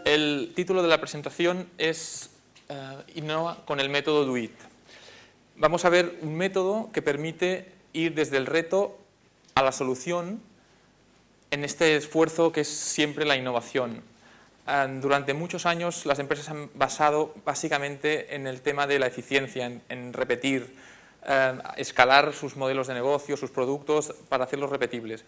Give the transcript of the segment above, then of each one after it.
El título de la presentación es Innova con el método DOIT. Vamos a ver un método que permite ir desde el reto a la solución en este esfuerzo que es siempre la innovación. Durante muchos años las empresas han basado básicamente en el tema de la eficiencia, en repetir, escalar sus modelos de negocio, sus productos para hacerlos repetibles.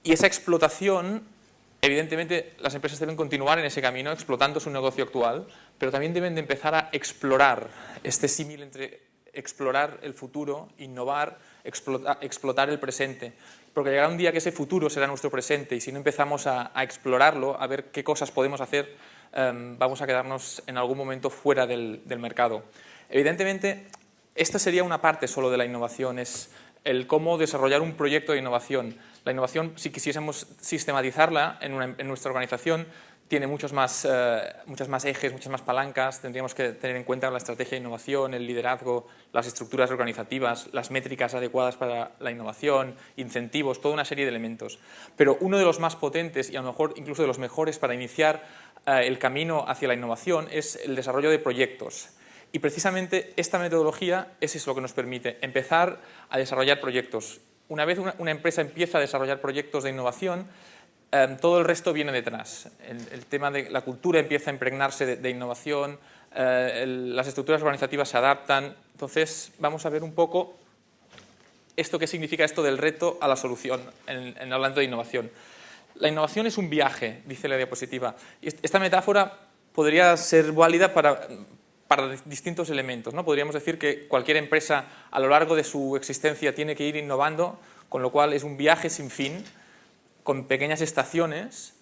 Y esa explotación, evidentemente las empresas deben continuar en ese camino explotando su negocio actual, pero también deben de empezar a explorar este símil entre explorar el futuro, innovar, explotar el presente. Porque llegará un día que ese futuro será nuestro presente y si no empezamos a explorarlo, a ver qué cosas podemos hacer, vamos a quedarnos en algún momento fuera del mercado. Evidentemente, esta sería una parte solo de la innovación, es el cómo desarrollar un proyecto de innovación. La innovación, si quisiésemos sistematizarla en nuestra organización, tiene muchos más ejes, muchas más palancas. Tendríamos que tener en cuenta la estrategia de innovación, el liderazgo, las estructuras organizativas, las métricas adecuadas para la innovación, incentivos, toda una serie de elementos. Pero uno de los más potentes y a lo mejor incluso de los mejores para iniciar el camino hacia la innovación es el desarrollo de proyectos. Y precisamente esta metodología es lo que nos permite empezar a desarrollar proyectos. Una vez una empresa empieza a desarrollar proyectos de innovación, todo el resto viene detrás. El tema de la cultura empieza a impregnarse de innovación, las estructuras organizativas se adaptan. Entonces, vamos a ver un poco qué significa esto del reto a la solución, hablando de innovación. La innovación es un viaje, dice la diapositiva. Y esta metáfora podría ser válida para distintos elementos, ¿no? Podríamos decir que cualquier empresa a lo largo de su existencia tiene que ir innovando, con lo cual es un viaje sin fin, con pequeñas estaciones.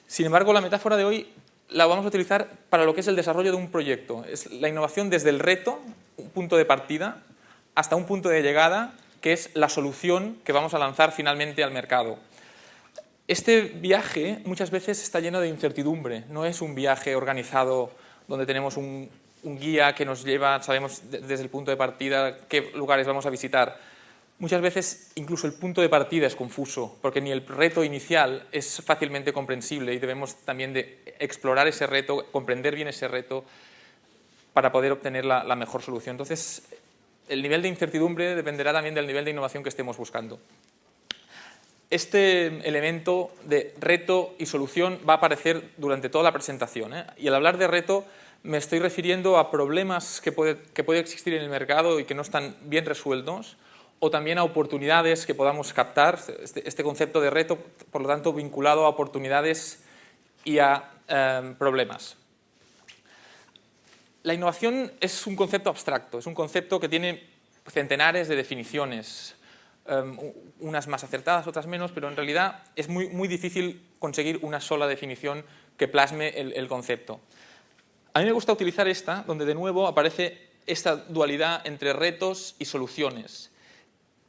Sin embargo, la metáfora de hoy la vamos a utilizar para lo que es el desarrollo de un proyecto. Es la innovación desde el reto, un punto de partida, hasta un punto de llegada, que es la solución que vamos a lanzar finalmente al mercado. Este viaje muchas veces está lleno de incertidumbre, no es un viaje organizado donde tenemos un guía que nos lleva, sabemos desde el punto de partida qué lugares vamos a visitar. Muchas veces incluso el punto de partida es confuso, porque ni el reto inicial es fácilmente comprensible y debemos también de explorar ese reto, comprender bien ese reto para poder obtener la mejor solución. Entonces, el nivel de incertidumbre dependerá también del nivel de innovación que estemos buscando. Este elemento de reto y solución va a aparecer durante toda la presentación, Y al hablar de reto me estoy refiriendo a problemas que puede existir en el mercado y que no están bien resueltos, o también a oportunidades que podamos captar, este concepto de reto, por lo tanto, vinculado a oportunidades y a problemas. La innovación es un concepto abstracto, es un concepto que tiene centenares de definiciones, unas más acertadas, otras menos, pero en realidad es muy difícil conseguir una sola definición que plasme el concepto. A mí me gusta utilizar esta, donde de nuevo aparece esta dualidad entre retos y soluciones.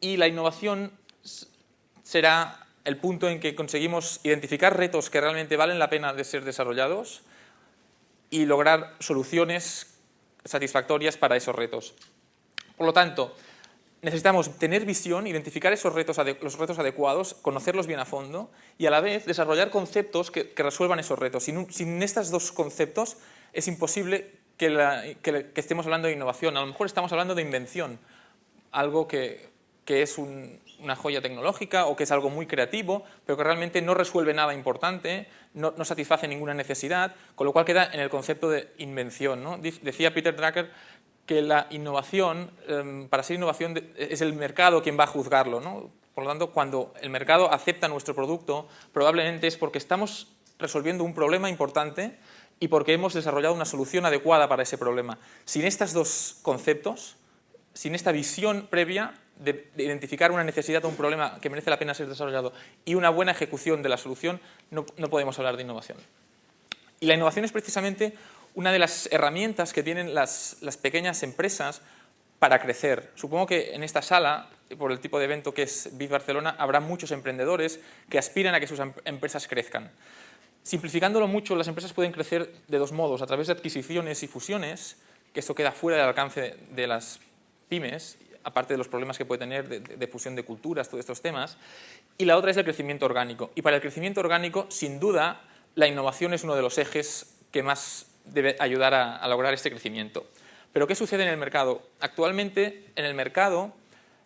Y la innovación será el punto en que conseguimos identificar retos que realmente valen la pena de ser desarrollados y lograr soluciones satisfactorias para esos retos. Por lo tanto, necesitamos tener visión, identificar los retos adecuados, conocerlos bien a fondo y a la vez desarrollar conceptos que resuelvan esos retos. Sin estos dos conceptos es imposible que estemos hablando de innovación. A lo mejor estamos hablando de invención, algo que es una joya tecnológica o que es algo muy creativo, pero que realmente no resuelve nada importante, no satisface ninguna necesidad, con lo cual queda en el concepto de invención, ¿no? Decía Peter Drucker que la innovación, para ser innovación, es el mercado quien va a juzgarlo, ¿no? Por lo tanto, cuando el mercado acepta nuestro producto, probablemente es porque estamos resolviendo un problema importante y porque hemos desarrollado una solución adecuada para ese problema. Sin estos dos conceptos, sin esta visión previa de identificar una necesidad o un problema que merece la pena ser desarrollado y una buena ejecución de la solución, no podemos hablar de innovación. Y la innovación es precisamente una de las herramientas que tienen las pequeñas empresas para crecer. Supongo que en esta sala, por el tipo de evento que es BIF Barcelona, habrá muchos emprendedores que aspiran a que sus empresas crezcan. Simplificándolo mucho, las empresas pueden crecer de dos modos, a través de adquisiciones y fusiones, que esto queda fuera del alcance de las pymes, aparte de los problemas que puede tener de fusión de culturas, todos estos temas, y la otra es el crecimiento orgánico. Y para el crecimiento orgánico, sin duda, la innovación es uno de los ejes que más debe ayudar a lograr este crecimiento. Pero ¿qué sucede en el mercado? Actualmente, en el mercado,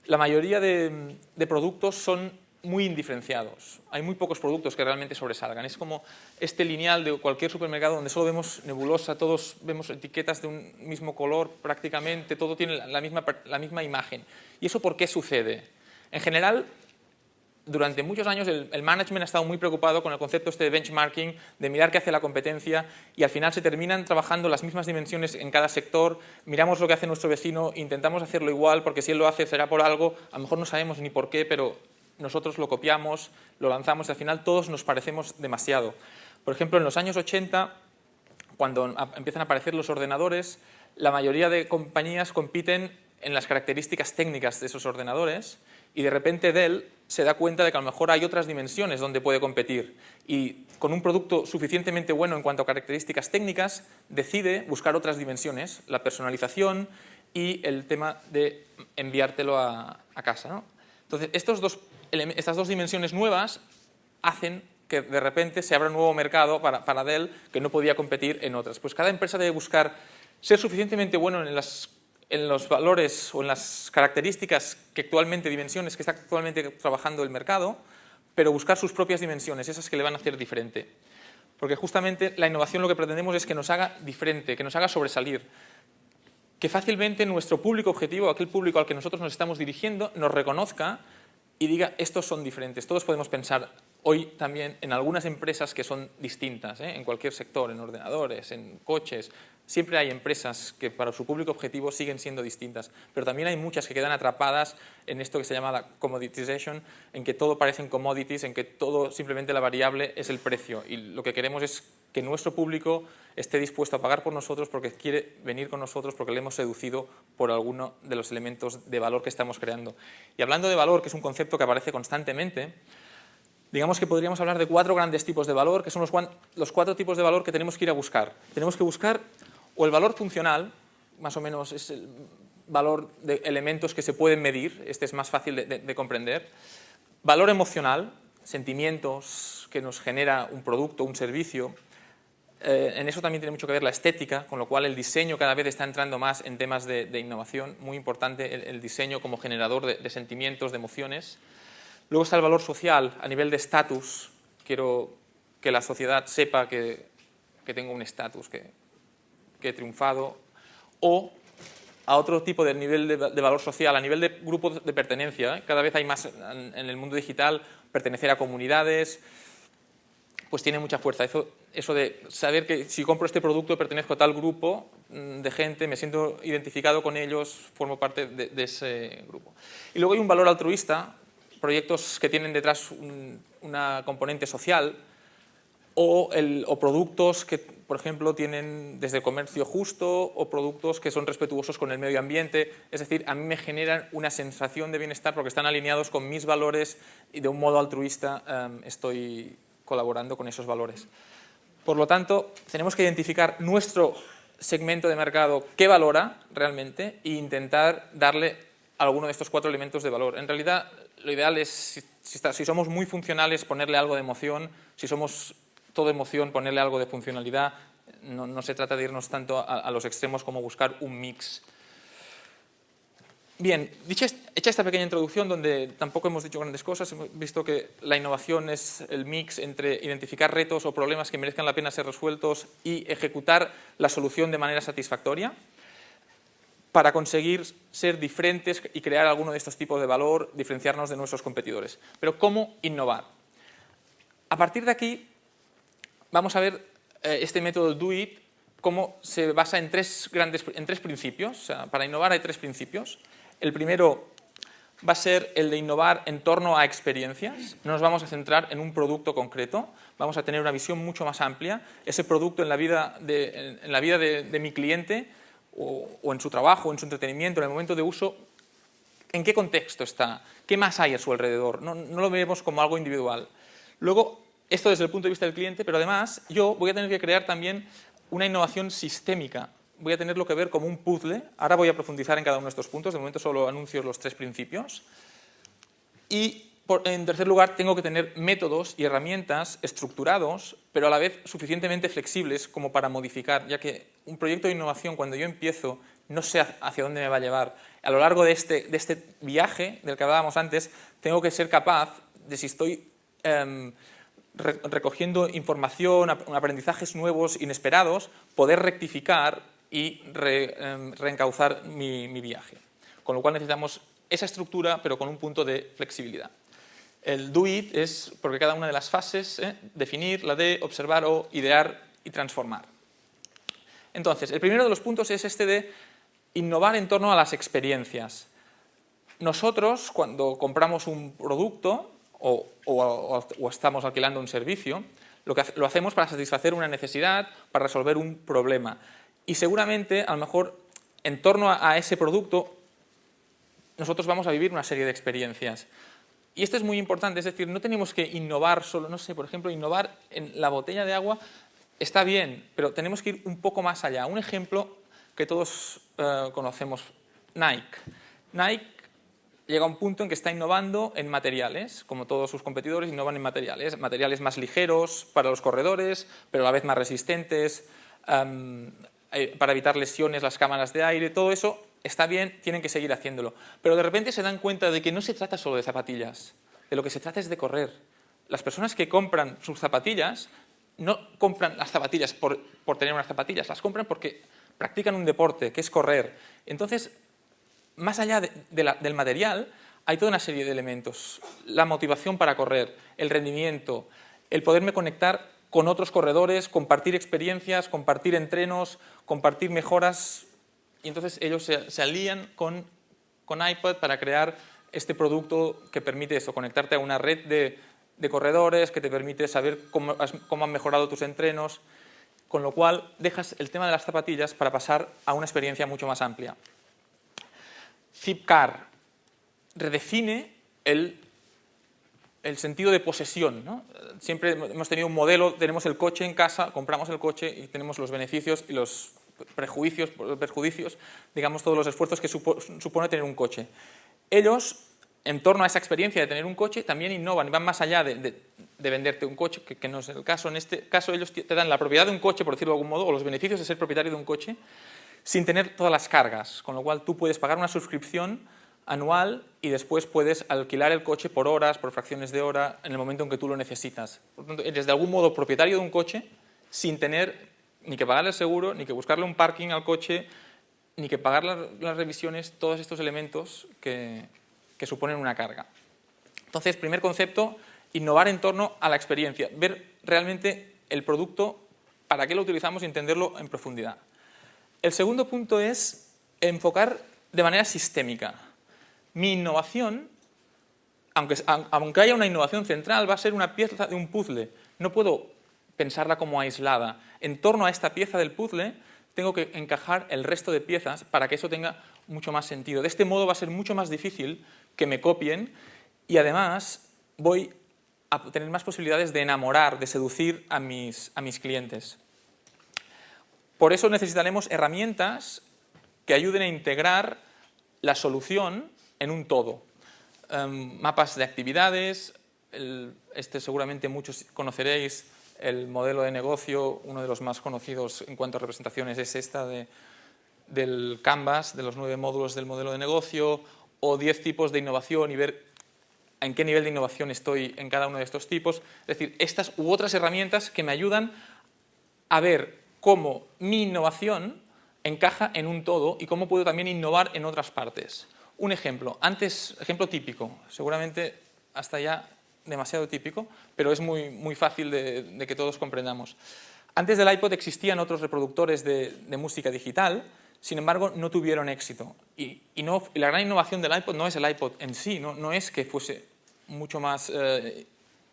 la mayoría de productos son muy indiferenciados. Hay muy pocos productos que realmente sobresalgan. Es como este lineal de cualquier supermercado donde solo vemos nebulosa, todos vemos etiquetas de un mismo color prácticamente, todo tiene la misma imagen. ¿Y eso por qué sucede? En general, durante muchos años el management ha estado muy preocupado con el concepto este de benchmarking, de mirar qué hace la competencia, y al final se terminan trabajando las mismas dimensiones en cada sector, miramos lo que hace nuestro vecino, intentamos hacerlo igual porque si él lo hace será por algo, a lo mejor no sabemos ni por qué, pero nosotros lo copiamos, lo lanzamos y al final todos nos parecemos demasiado. Por ejemplo, en los años 80, cuando empiezan a aparecer los ordenadores, la mayoría de compañías compiten en las características técnicas de esos ordenadores y de repente Dell se da cuenta de que a lo mejor hay otras dimensiones donde puede competir y con un producto suficientemente bueno en cuanto a características técnicas decide buscar otras dimensiones, la personalización y el tema de enviártelo a casa, ¿no? Entonces, estas dos dimensiones nuevas hacen que de repente se abra un nuevo mercado para Dell que no podía competir en otras. Pues cada empresa debe buscar ser suficientemente bueno en los valores o en las características dimensiones que está actualmente trabajando el mercado, pero buscar sus propias dimensiones, esas que le van a hacer diferente. Porque justamente la innovación lo que pretendemos es que nos haga diferente, que nos haga sobresalir, que fácilmente nuestro público objetivo, aquel público al que nosotros nos estamos dirigiendo, nos reconozca y diga, estos son diferentes. Todos podemos pensar hoy también en algunas empresas que son distintas, en cualquier sector, en ordenadores, en coches. Siempre hay empresas que para su público objetivo siguen siendo distintas, pero también hay muchas que quedan atrapadas en esto que se llama la commoditization, en que todo parecen commodities, en que todo simplemente la variable es el precio. Y lo que queremos es que nuestro público esté dispuesto a pagar por nosotros porque quiere venir con nosotros porque le hemos seducido por alguno de los elementos de valor que estamos creando. Y hablando de valor, que es un concepto que aparece constantemente, digamos que podríamos hablar de 4 grandes tipos de valor, que son los 4 tipos de valor que tenemos que ir a buscar. Tenemos que buscar o el valor funcional, más o menos es el valor de elementos que se pueden medir, este es más fácil de comprender. Valor emocional, sentimientos que nos genera un producto, un servicio. En eso también tiene mucho que ver la estética, con lo cual el diseño cada vez está entrando más en temas de innovación. Muy importante el diseño como generador de sentimientos, de emociones. Luego está el valor social, a nivel de estatus. Quiero que la sociedad sepa que tengo un estatus, que he triunfado. O a otro tipo de nivel de valor social, a nivel de grupo de pertenencia. Cada vez hay más en el mundo digital, pertenecer a comunidades, pues tiene mucha fuerza. Eso de saber que si compro este producto pertenezco a tal grupo de gente, me siento identificado con ellos, formo parte de ese grupo. Y luego hay un valor altruista, proyectos que tienen detrás una componente social o productos que, por ejemplo, tienen desde comercio justo o productos que son respetuosos con el medio ambiente. Es decir, a mí me generan una sensación de bienestar porque están alineados con mis valores y de un modo altruista estoy colaborando con esos valores. Por lo tanto, tenemos que identificar nuestro segmento de mercado qué valora realmente e intentar darle alguno de estos 4 elementos de valor. En realidad, lo ideal es, si somos muy funcionales, ponerle algo de emoción. Si somos todo emoción, ponerle algo de funcionalidad. No se trata de irnos tanto a los extremos como buscar un mix. Bien, hecha esta pequeña introducción donde tampoco hemos dicho grandes cosas, hemos visto que la innovación es el mix entre identificar retos o problemas que merezcan la pena ser resueltos y ejecutar la solución de manera satisfactoria para conseguir ser diferentes y crear alguno de estos tipos de valor, diferenciarnos de nuestros competidores. Pero ¿cómo innovar? A partir de aquí vamos a ver este método Do It, cómo se basa en tres principios. O sea, para innovar hay 3 principios. El primero va a ser el de innovar en torno a experiencias. No nos vamos a centrar en un producto concreto, vamos a tener una visión mucho más amplia. Ese producto en la vida de mi cliente o en su trabajo, o en su entretenimiento, en el momento de uso, ¿en qué contexto está? ¿Qué más hay a su alrededor? No lo vemos como algo individual. Luego, esto desde el punto de vista del cliente, pero además yo voy a tener que crear también una innovación sistémica. Voy a tenerlo que ver como un puzzle. Ahora voy a profundizar en cada uno de estos puntos. De momento solo anuncio los 3 principios. Y En tercer lugar, tengo que tener métodos y herramientas estructurados, pero a la vez suficientemente flexibles como para modificar, ya que un proyecto de innovación, cuando yo empiezo, no sé hacia dónde me va a llevar. A lo largo de este viaje del que hablábamos antes, tengo que ser capaz de, si estoy recogiendo información, aprendizajes nuevos, inesperados, poder rectificar y reencauzar mi viaje. Con lo cual necesitamos esa estructura, pero con un punto de flexibilidad. El do it es, porque cada una de las fases, definir, la de observar o idear y transformar. Entonces, el primero de los puntos es este de innovar en torno a las experiencias. Nosotros, cuando compramos un producto o estamos alquilando un servicio, lo hacemos para satisfacer una necesidad, para resolver un problema. Y seguramente, a lo mejor, en torno a ese producto, nosotros vamos a vivir una serie de experiencias. Y esto es muy importante, es decir, no tenemos que innovar solo, no sé, por ejemplo, innovar en la botella de agua está bien, pero tenemos que ir un poco más allá. Un ejemplo que todos conocemos, Nike. Nike llega a un punto en que está innovando en materiales, como todos sus competidores innovan en materiales más ligeros para los corredores, pero a la vez más resistentes, para evitar lesiones, las cámaras de aire, todo eso está bien, tienen que seguir haciéndolo. Pero de repente se dan cuenta de que no se trata solo de zapatillas, de lo que se trata es de correr. Las personas que compran sus zapatillas no compran las zapatillas por tener unas zapatillas, las compran porque practican un deporte, que es correr. Entonces, más allá del material, hay toda una serie de elementos. La motivación para correr, el rendimiento, el poderme conectar con otros corredores, compartir experiencias, compartir entrenos, compartir mejoras. Y entonces ellos se alían con iPad para crear este producto que permite eso, conectarte a una red de corredores, que te permite saber cómo han mejorado tus entrenos, con lo cual dejas el tema de las zapatillas para pasar a una experiencia mucho más amplia. Zipcar redefine el sentido de posesión, ¿no? Siempre hemos tenido un modelo, tenemos el coche en casa, compramos el coche y tenemos los beneficios y los perjuicios, digamos, todos los esfuerzos que supone tener un coche. Ellos, en torno a esa experiencia de tener un coche, también innovan y van más allá de venderte un coche, que no es el caso. En este caso, ellos te dan la propiedad de un coche, por decirlo de algún modo, o los beneficios de ser propietario de un coche, sin tener todas las cargas, con lo cual tú puedes pagar una suscripción anual y después puedes alquilar el coche por horas, por fracciones de hora, en el momento en que tú lo necesitas. Por lo tanto, eres de algún modo propietario de un coche sin tener ni que pagar el seguro, ni que buscarle un parking al coche, ni que pagar las revisiones, todos estos elementos que suponen una carga. Entonces, primer concepto, innovar en torno a la experiencia, ver realmente el producto, para qué lo utilizamos y entenderlo en profundidad. El segundo punto es enfocar de manera sistémica. Mi innovación, aunque haya una innovación central, va a ser una pieza de un puzzle. No puedo pensarla como aislada. En torno a esta pieza del puzzle tengo que encajar el resto de piezas para que eso tenga mucho más sentido. De este modo va a ser mucho más difícil que me copien y además voy a tener más posibilidades de enamorar, de seducir a mis clientes. Por eso necesitaremos herramientas que ayuden a integrar la solución en un todo. Mapas de actividades, seguramente muchos conoceréis el modelo de negocio, uno de los más conocidos en cuanto a representaciones es esta del Canvas, de los 9 módulos del modelo de negocio, o 10 tipos de innovación y ver en qué nivel de innovación estoy en cada uno de estos tipos. Es decir, estas u otras herramientas que me ayudan a ver cómo mi innovación encaja en un todo y cómo puedo también innovar en otras partes. Un ejemplo, ejemplo típico, seguramente hasta ya demasiado típico, pero es muy fácil de que todos comprendamos. Antes del iPod existían otros reproductores de música digital, sin embargo no tuvieron éxito. Y la gran innovación del iPod no es el iPod en sí, no es que fuese mucho más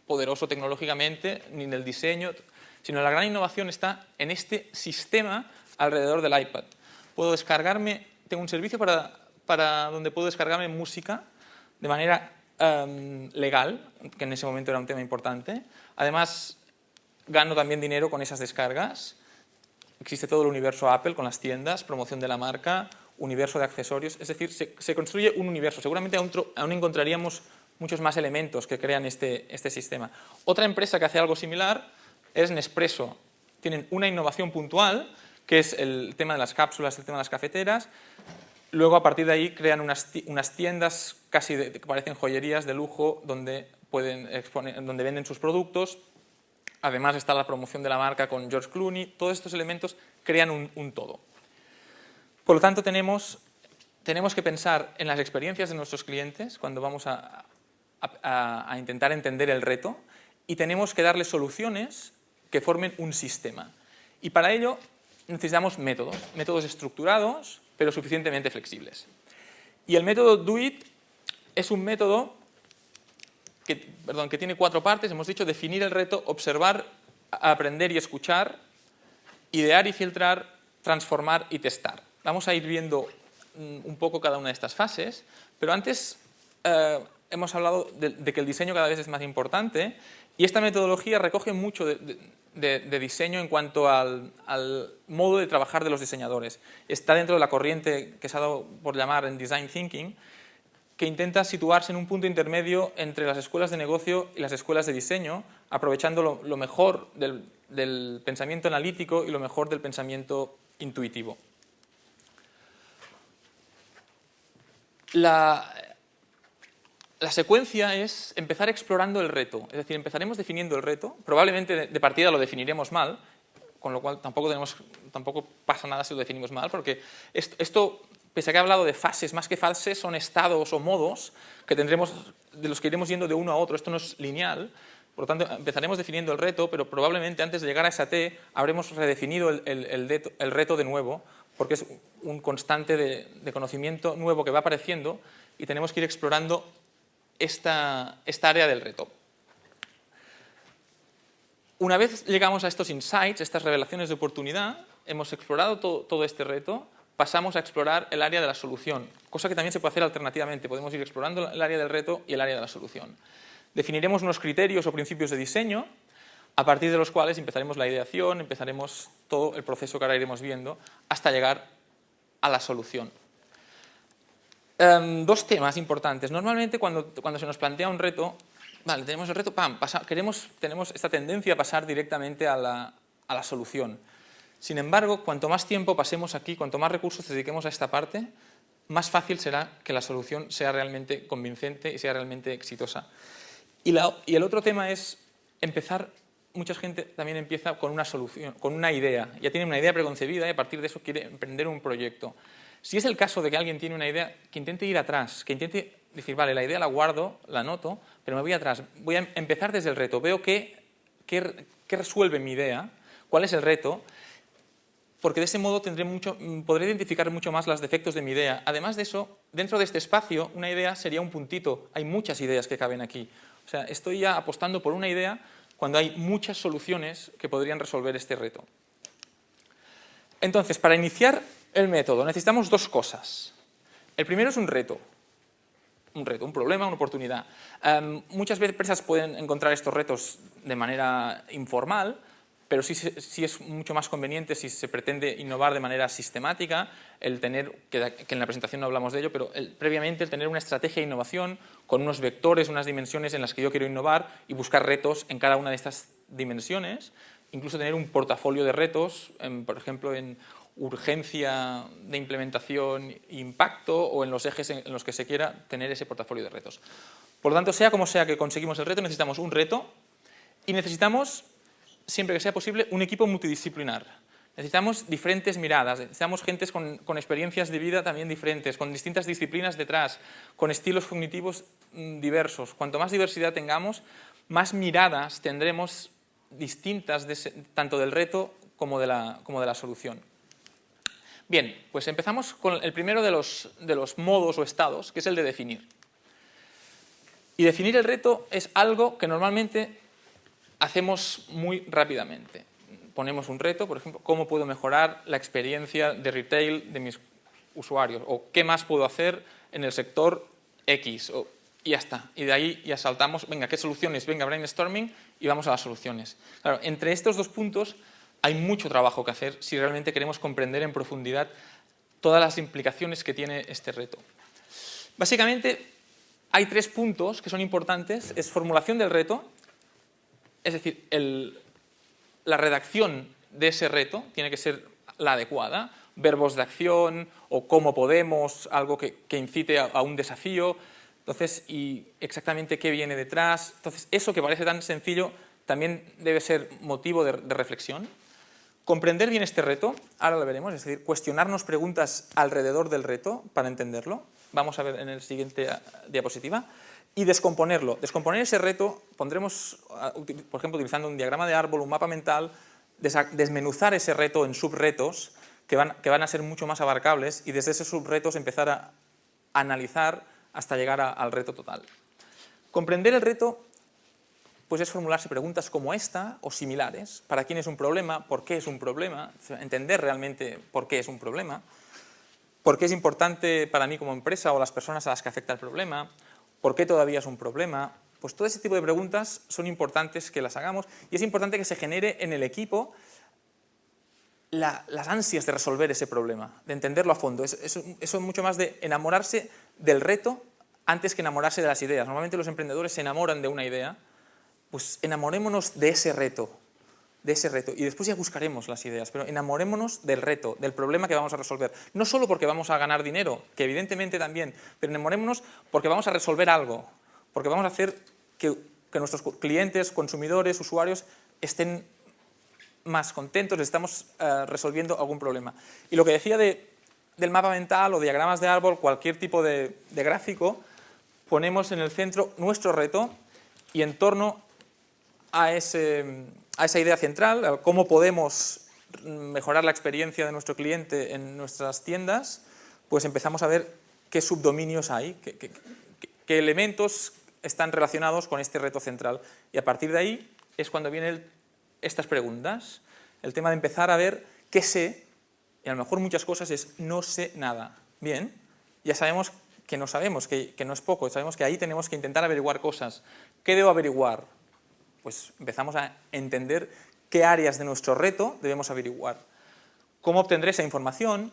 poderoso tecnológicamente, ni en el diseño, sino la gran innovación está en este sistema alrededor del iPad. Tengo un servicio para donde puedo descargarme música de manera legal, que en ese momento era un tema importante. Además, gano también dinero con esas descargas. Existe todo el universo Apple con las tiendas, promoción de la marca, universo de accesorios. Es decir, se construye un universo. Seguramente aún encontraríamos muchos más elementos que crean este sistema. Otra empresa que hace algo similar es Nespresso. Tienen una innovación puntual, que es el tema de las cápsulas, el tema de las cafeteras. Luego, a partir de ahí, crean unas tiendas casi que parecen joyerías de lujo donde venden sus productos. Además está la promoción de la marca con George Clooney. Todos estos elementos crean un todo. Por lo tanto, tenemos que pensar en las experiencias de nuestros clientes cuando vamos a intentar entender el reto, y tenemos que darles soluciones que formen un sistema. Y para ello necesitamos métodos estructurados, pero suficientemente flexibles. Y el método DOIT es un método que tiene 4 partes. Hemos dicho: definir el reto, observar, aprender y escuchar, idear y filtrar, transformar y testar. Vamos a ir viendo un poco cada una de estas fases, pero antes hemos hablado de que el diseño cada vez es más importante, y esta metodología recoge mucho de diseño en cuanto al modo de trabajar de los diseñadores. Está dentro de la corriente que se ha dado por llamar en Design Thinking, que intenta situarse en un punto intermedio entre las escuelas de negocio y las escuelas de diseño, aprovechando lo mejor del pensamiento analítico y lo mejor del pensamiento intuitivo. La secuencia es empezar explorando el reto, es decir, empezaremos definiendo el reto. Probablemente de partida lo definiremos mal, con lo cual tampoco pasa nada si lo definimos mal, porque esto, pese a que he hablado de fases, más que fases son estados o modos de los que iremos yendo de uno a otro. Esto no es lineal. Por lo tanto, empezaremos definiendo el reto, pero probablemente antes de llegar a esa T habremos redefinido el reto de nuevo, porque es un constante de conocimiento nuevo que va apareciendo, y tenemos que ir explorando esta área del reto. Una vez llegamos a estos insights, estas revelaciones de oportunidad, hemos explorado todo este reto, pasamos a explorar el área de la solución, cosa que también se puede hacer alternativamente. Podemos ir explorando el área del reto y el área de la solución. Definiremos unos criterios o principios de diseño, a partir de los cuales empezaremos la ideación, empezaremos todo el proceso que ahora iremos viendo, hasta llegar a la solución. 2 temas importantes. Normalmente cuando se nos plantea un reto, vale, tenemos el reto, tenemos esta tendencia a pasar directamente a la solución. Sin embargo, cuanto más tiempo pasemos aquí, cuanto más recursos dediquemos a esta parte, más fácil será que la solución sea realmente convincente y sea realmente exitosa. Y el otro tema es empezar. Mucha gente también empieza con una solución, con una idea. Ya tiene una idea preconcebida y a partir de eso quiere emprender un proyecto. Si es el caso de que alguien tiene una idea, que intente ir atrás, que intente decir: vale, la idea la guardo, la anoto, pero me voy atrás. Voy a empezar desde el reto. Veo qué resuelve mi idea, cuál es el reto, porque de ese modo podré identificar mucho más los defectos de mi idea. Además de eso, dentro de este espacio, una idea sería un puntito. Hay muchas ideas que caben aquí. O sea, estoy ya apostando por una idea cuando hay muchas soluciones que podrían resolver este reto. Entonces, para iniciar el método necesitamos 2 cosas. El primero es un reto, un problema, una oportunidad. Muchas veces empresas pueden encontrar estos retos de manera informal, pero sí es mucho más conveniente, si se pretende innovar de manera sistemática, el tener, que en la presentación no hablamos de ello, pero previamente el tener una estrategia de innovación con unos vectores, unas dimensiones en las que yo quiero innovar y buscar retos en cada una de estas dimensiones, incluso tener un portafolio de retos, por ejemplo, en urgencia de implementación e impacto, o en los ejes en los que se quiera tener ese portafolio de retos. Por lo tanto, sea como sea que conseguimos el reto, necesitamos un reto y necesitamos, siempre que sea posible, un equipo multidisciplinar. Necesitamos diferentes miradas, necesitamos gentes con experiencias de vida también diferentes, con distintas disciplinas detrás, con estilos cognitivos diversos. Cuanto más diversidad tengamos, más miradas tendremos distintas tanto del reto como de la solución. Bien, pues empezamos con el primero de los modos o estados, que es el de definir. Y definir el reto es algo que normalmente hacemos muy rápidamente. Ponemos un reto, por ejemplo, ¿cómo puedo mejorar la experiencia de retail de mis usuarios? O ¿qué más puedo hacer en el sector X? Y ya está. Y de ahí ya saltamos, venga, ¿qué soluciones? Venga, brainstorming, y vamos a las soluciones. Claro, entre estos 2 puntos hay mucho trabajo que hacer si realmente queremos comprender en profundidad todas las implicaciones que tiene este reto. Básicamente, hay 3 puntos que son importantes, es formulación del reto, es decir, la redacción de ese reto tiene que ser la adecuada, verbos de acción o cómo podemos, algo que incite a un desafío, entonces, y exactamente qué viene detrás. Entonces, eso que parece tan sencillo también debe ser motivo de reflexión. Comprender bien este reto, ahora lo veremos, es decir, cuestionarnos preguntas alrededor del reto para entenderlo. Vamos a ver en el siguiente diapositiva. Y descomponerlo. Descomponer ese reto, pondremos, por ejemplo, utilizando un diagrama de árbol, un mapa mental, desmenuzar ese reto en subretos que van a ser mucho más abarcables y desde esos subretos empezar a analizar hasta llegar al reto total. Comprender el reto pues es formularse preguntas como esta o similares. ¿Para quién es un problema? ¿Por qué es un problema? Entender realmente por qué es un problema. ¿Por qué es importante para mí como empresa o las personas a las que afecta el problema? ¿Por qué todavía es un problema? Pues todo ese tipo de preguntas son importantes que las hagamos y es importante que se genere en el equipo las ansias de resolver ese problema, de entenderlo a fondo. Eso es mucho más de enamorarse del reto antes que enamorarse de las ideas. Normalmente los emprendedores se enamoran de una idea, pues enamorémonos de ese reto, y después ya buscaremos las ideas, pero enamorémonos del reto, del problema que vamos a resolver. No solo porque vamos a ganar dinero, que evidentemente también, pero enamorémonos porque vamos a resolver algo, porque vamos a hacer que nuestros clientes, consumidores, usuarios estén más contentos, estamos resolviendo algún problema. Y lo que decía del mapa mental o diagramas de árbol, cualquier tipo de gráfico, ponemos en el centro nuestro reto y en torno a esa idea central, a cómo podemos mejorar la experiencia de nuestro cliente en nuestras tiendas, pues empezamos a ver qué subdominios hay, qué elementos están relacionados con este reto central. Y a partir de ahí es cuando vienen estas preguntas, el tema de empezar a ver qué sé, y a lo mejor muchas cosas es no sé nada. Bien, ya sabemos que no sabemos, que no es poco, sabemos que ahí tenemos que intentar averiguar cosas. ¿Qué debo averiguar? Pues empezamos a entender qué áreas de nuestro reto debemos averiguar. ¿Cómo obtendré esa información?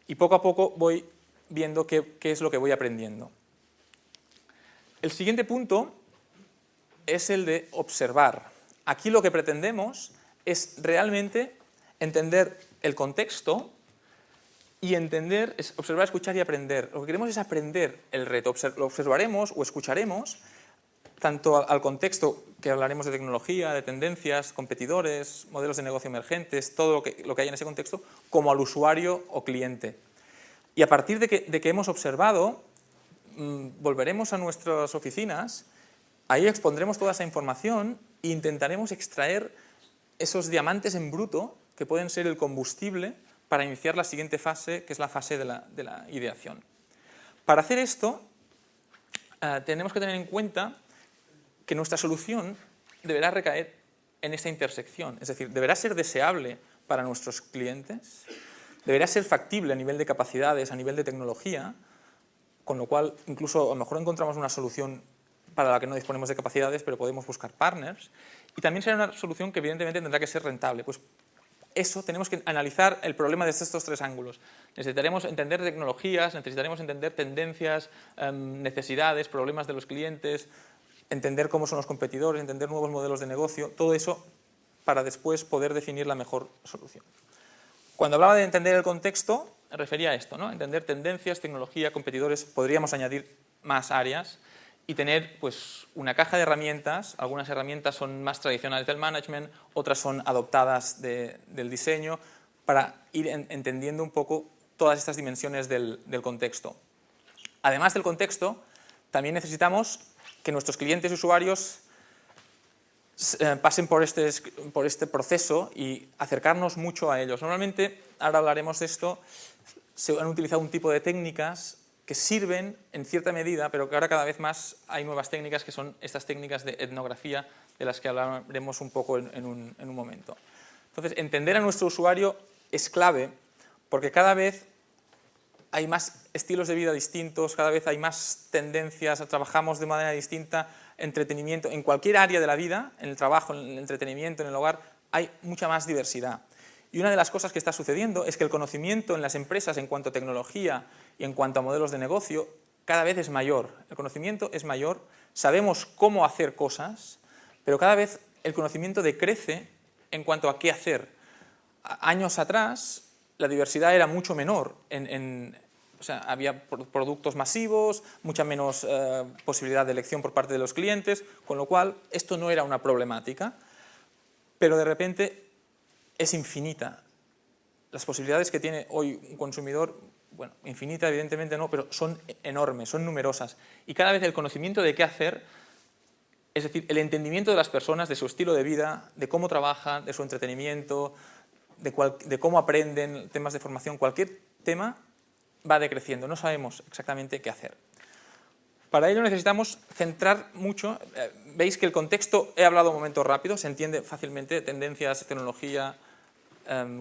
Y poco a poco voy viendo qué es lo que voy aprendiendo. El siguiente punto es el de observar. Aquí lo que pretendemos es realmente entender el contexto y entender, es observar, escuchar y aprender. Lo que queremos es aprender el reto. Lo observaremos o escucharemos tanto al contexto, que hablaremos de tecnología, de tendencias, competidores, modelos de negocio emergentes, todo lo que hay en ese contexto, como al usuario o cliente. Y a partir de que hemos observado, volveremos a nuestras oficinas, ahí expondremos toda esa información e intentaremos extraer esos diamantes en bruto que pueden ser el combustible para iniciar la siguiente fase, que es la fase de la ideación. Para hacer esto, tenemos que tener en cuenta que nuestra solución deberá recaer en esta intersección, es decir, deberá ser deseable para nuestros clientes, deberá ser factible a nivel de capacidades, a nivel de tecnología, con lo cual incluso a lo mejor encontramos una solución para la que no disponemos de capacidades, pero podemos buscar partners, y también será una solución que evidentemente tendrá que ser rentable. Pues eso tenemos que analizar el problema desde estos 3 ángulos. Necesitaremos entender tecnologías, necesitaremos entender tendencias, necesidades, problemas de los clientes, entender cómo son los competidores, entender nuevos modelos de negocio, todo eso para después poder definir la mejor solución. Cuando hablaba de entender el contexto, me refería a esto, ¿no? Entender tendencias, tecnología, competidores, podríamos añadir más áreas y tener pues, una caja de herramientas. Algunas herramientas son más tradicionales del management, otras son adoptadas del diseño, para ir entendiendo un poco todas estas dimensiones del contexto. Además del contexto, también necesitamos que nuestros clientes y usuarios pasen por este proceso y acercarnos mucho a ellos. Normalmente, ahora hablaremos de esto, se han utilizado un tipo de técnicas que sirven en cierta medida, pero que ahora cada vez más hay nuevas técnicas que son estas técnicas de etnografía de las que hablaremos un poco en un momento. Entonces, entender a nuestro usuario es clave porque cada vez hay más estilos de vida distintos, cada vez hay más tendencias, trabajamos de manera distinta, entretenimiento, en cualquier área de la vida, en el trabajo, en el entretenimiento, en el hogar, hay mucha más diversidad. Y una de las cosas que está sucediendo es que el conocimiento en las empresas en cuanto a tecnología y en cuanto a modelos de negocio cada vez es mayor, el conocimiento es mayor, sabemos cómo hacer cosas, pero cada vez el conocimiento decrece en cuanto a qué hacer. Años atrás la diversidad era mucho menor, o sea, había productos masivos, mucha menos posibilidad de elección por parte de los clientes, con lo cual esto no era una problemática, pero de repente es infinita. Las posibilidades que tiene hoy un consumidor, bueno, infinita evidentemente no, pero son enormes, son numerosas. Y cada vez el conocimiento de qué hacer, es decir, el entendimiento de las personas, de su estilo de vida, de cómo trabajan, de su entretenimiento, de cómo aprenden, temas de formación, cualquier tema va decreciendo, no sabemos exactamente qué hacer. Para ello necesitamos centrar mucho, veis que el contexto, he hablado un momento rápido, se entiende fácilmente, tendencias, tecnología,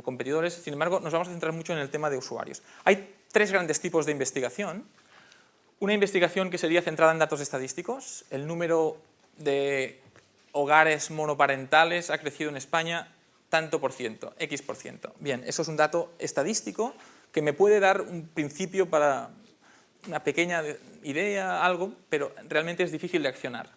competidores, sin embargo nos vamos a centrar mucho en el tema de usuarios. Hay tres grandes tipos de investigación. Una investigación que sería centrada en datos estadísticos, el número de hogares monoparentales ha crecido en España tanto por ciento, X%. Bien, eso es un dato estadístico que me puede dar un principio para una pequeña idea, algo, pero realmente es difícil de accionar.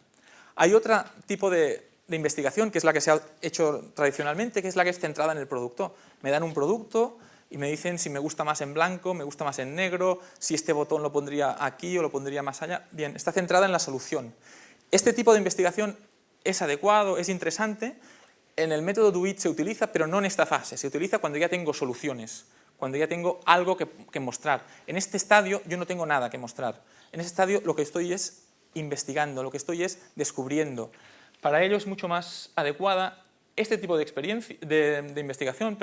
Hay otro tipo de investigación, que es la que se ha hecho tradicionalmente, que es la que es centrada en el producto. Me dan un producto y me dicen si me gusta más en blanco, me gusta más en negro, si este botón lo pondría aquí o lo pondría más allá. Bien, está centrada en la solución. Este tipo de investigación es adecuado, es interesante. En el método DOIT se utiliza, pero no en esta fase. Se utiliza cuando ya tengo soluciones, cuando ya tengo algo que mostrar. En este estadio yo no tengo nada que mostrar. En este estadio lo que estoy es investigando, lo que estoy es descubriendo. Para ello es mucho más adecuada este tipo de investigación,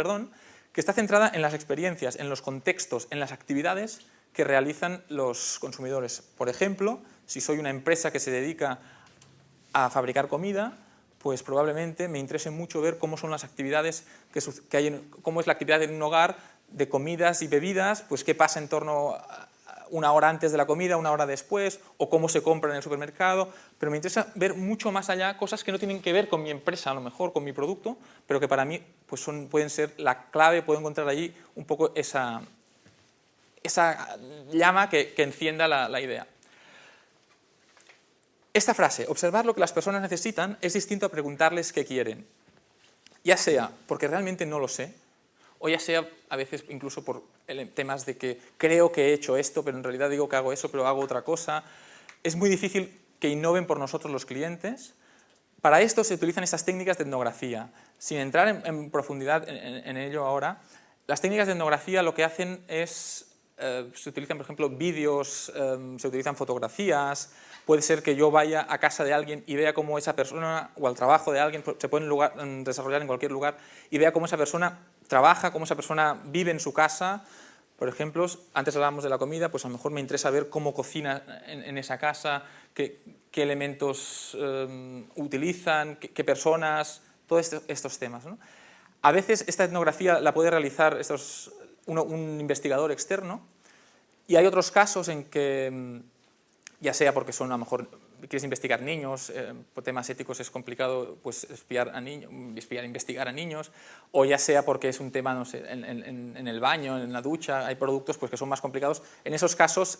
que está centrada en las experiencias, en los contextos, en las actividades que realizan los consumidores. Por ejemplo, si soy una empresa que se dedica a fabricar comida, pues probablemente me interese mucho ver cómo son las actividades que hay, cómo es la actividad en un hogar de comidas y bebidas, pues qué pasa en torno a una hora antes de la comida, una hora después, o cómo se compra en el supermercado, pero me interesa ver mucho más allá cosas que no tienen que ver con mi empresa, a lo mejor, con mi producto, pero que para mí pues pueden ser la clave, puedo encontrar allí un poco esa llama que encienda la idea. Esta frase, observar lo que las personas necesitan, es distinto a preguntarles qué quieren. Ya sea porque realmente no lo sé, o ya sea a veces incluso por temas de que creo que he hecho esto, pero en realidad digo que hago eso, pero hago otra cosa. Es muy difícil que innoven por nosotros los clientes. Para esto se utilizan estas técnicas de etnografía. Sin entrar en profundidad en ello ahora, las técnicas de etnografía lo que hacen es, se utilizan por ejemplo vídeos, se utilizan fotografías, puede ser que yo vaya a casa de alguien y vea cómo esa persona, o al trabajo de alguien, se puede desarrollar en cualquier lugar, y vea cómo esa persona trabaja, cómo esa persona vive en su casa. Por ejemplo, antes hablábamos de la comida, pues a lo mejor me interesa ver cómo cocina en esa casa, qué elementos utilizan, qué personas, todos estos temas, ¿no? A veces esta etnografía la puede realizar un investigador externo, y hay otros casos en que, ya sea porque son a lo mejor quieres investigar niños, por temas éticos es complicado pues investigar a niños, o ya sea porque es un tema, no sé, en el baño, en la ducha, hay productos pues que son más complicados. En esos casos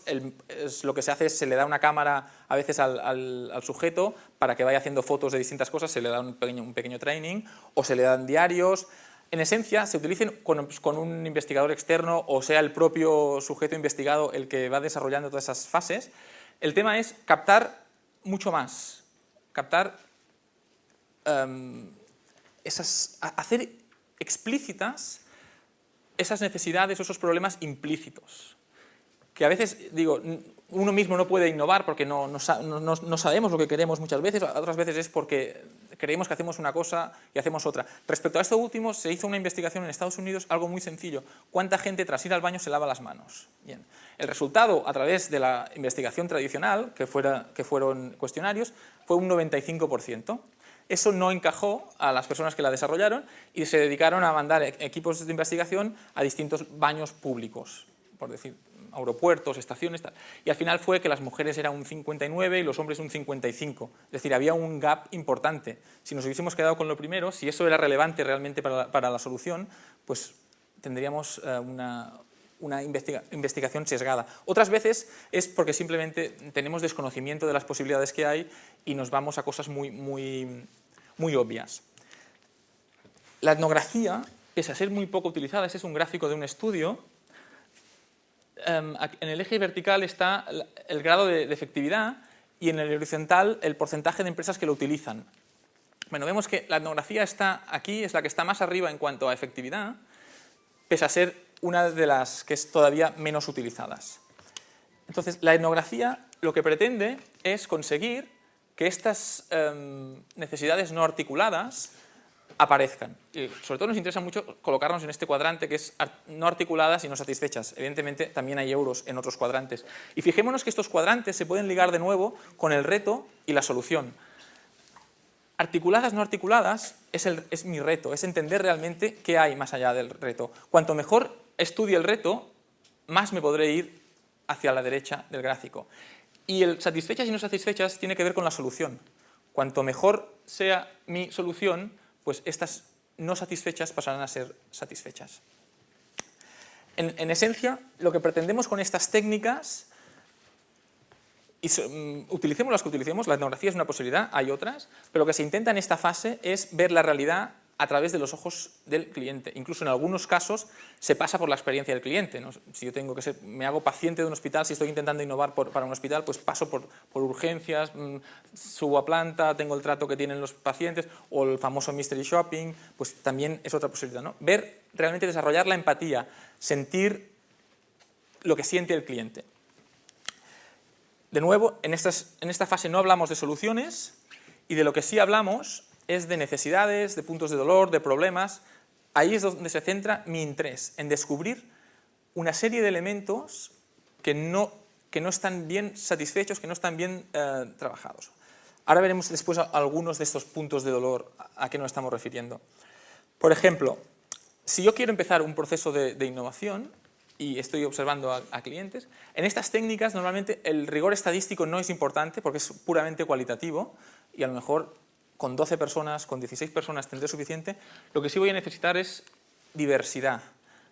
lo que se hace es se le da una cámara a veces al sujeto para que vaya haciendo fotos de distintas cosas, se le da un pequeño training, o se le dan diarios. En esencia, se utilicen con un investigador externo, o sea el propio sujeto investigado el que va desarrollando todas esas fases. El tema es captar mucho más, hacer explícitas esas necesidades, esos problemas implícitos, que a veces, digo, uno mismo no puede innovar porque no sabemos lo que queremos muchas veces, otras veces es porque creemos que hacemos una cosa y hacemos otra. Respecto a esto último, se hizo una investigación en Estados Unidos, algo muy sencillo. ¿Cuánta gente tras ir al baño se lava las manos? Bien. El resultado, a través de la investigación tradicional, que fueron cuestionarios, fue un 95%. Eso no encajó a las personas que la desarrollaron y se dedicaron a mandar equipos de investigación a distintos baños públicos, por decir, aeropuertos, estaciones, tal. Y al final fue que las mujeres eran un 59 y los hombres un 55. Es decir, había un gap importante. Si nos hubiésemos quedado con lo primero, si eso era relevante realmente para la solución, pues tendríamos una investigación sesgada. Otras veces es porque simplemente tenemos desconocimiento de las posibilidades que hay y nos vamos a cosas muy obvias. La etnografía, pese a ser muy poco utilizada, ese es un gráfico de un estudio. En el eje vertical está el grado de efectividad y en el horizontal el porcentaje de empresas que lo utilizan. Bueno, vemos que la etnografía está aquí, es la que está más arriba en cuanto a efectividad, pese a ser una de las que es todavía menos utilizadas. Entonces, la etnografía lo que pretende es conseguir que estas necesidades no articuladas aparezcan. Y sobre todo nos interesa mucho colocarnos en este cuadrante que es no articuladas y no satisfechas. Evidentemente también hay euros en otros cuadrantes. Y fijémonos que estos cuadrantes se pueden ligar de nuevo con el reto y la solución. Articuladas, no articuladas, es mi reto, es entender realmente qué hay más allá del reto. Cuanto mejor estudie el reto, más me podré ir hacia la derecha del gráfico. Y el satisfechas y no satisfechas tiene que ver con la solución. Cuanto mejor sea mi solución, pues estas no satisfechas pasarán a ser satisfechas. En esencia, lo que pretendemos con estas técnicas, y utilicemos las que utilicemos, la etnografía es una posibilidad, hay otras, pero lo que se intenta en esta fase es ver la realidad a través de los ojos del cliente. Incluso en algunos casos se pasa por la experiencia del cliente, ¿no? Si yo tengo que ser, me hago paciente de un hospital, si estoy intentando innovar para un hospital, pues paso por urgencias, subo a planta, tengo el trato que tienen los pacientes, o el famoso mystery shopping, pues también es otra posibilidad, ¿no? Ver, realmente desarrollar la empatía, sentir lo que siente el cliente. De nuevo, en esta fase no hablamos de soluciones y de lo que sí hablamos es de necesidades, de puntos de dolor, de problemas. Ahí es donde se centra mi interés, en descubrir una serie de elementos que no están bien satisfechos, que no están bien trabajados. Ahora veremos después algunos de estos puntos de dolor a qué nos estamos refiriendo. Por ejemplo, si yo quiero empezar un proceso de innovación y estoy observando a clientes, en estas técnicas normalmente el rigor estadístico no es importante porque es puramente cualitativo y a lo mejor con 12 personas, con 16 personas tendré suficiente. Lo que sí voy a necesitar es diversidad.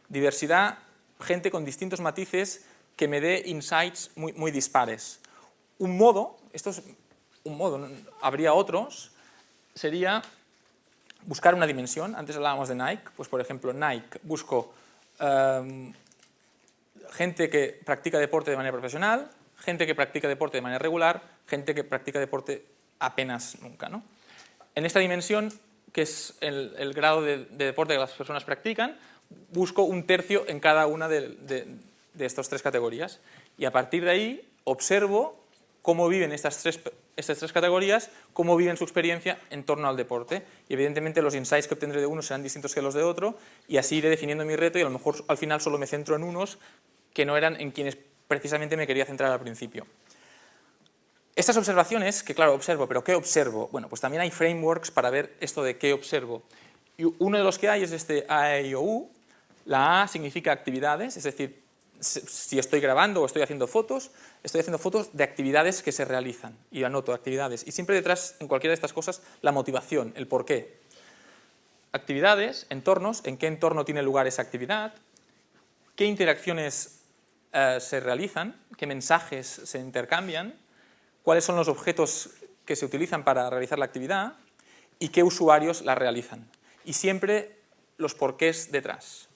Diversidad, gente con distintos matices que me dé insights muy dispares. Un modo, esto es un modo, habría otros, sería buscar una dimensión. Antes hablábamos de Nike, pues por ejemplo Nike, busco gente que practica deporte de manera profesional, gente que practica deporte de manera regular, gente que practica deporte apenas nunca, ¿no? En esta dimensión, que es el grado de deporte que las personas practican, busco un tercio en cada una de estas tres categorías. Y a partir de ahí observo cómo viven estas tres categorías, cómo viven su experiencia en torno al deporte. Y evidentemente los insights que obtendré de uno serán distintos que los de otro, y así iré definiendo mi reto y a lo mejor al final solo me centro en unos que no eran en quienes precisamente me quería centrar al principio. Estas observaciones, que claro, observo, pero ¿qué observo? Bueno, pues también hay frameworks para ver esto de qué observo. Y uno de los que hay es este AEIOU. La A significa actividades, es decir, si estoy grabando o estoy haciendo fotos de actividades que se realizan y anoto actividades. Y siempre detrás, en cualquiera de estas cosas, la motivación, el porqué. Actividades, entornos, en qué entorno tiene lugar esa actividad, qué interacciones se realizan, qué mensajes se intercambian, cuáles son los objetos que se utilizan para realizar la actividad y qué usuarios la realizan. Y siempre los porqués detrás.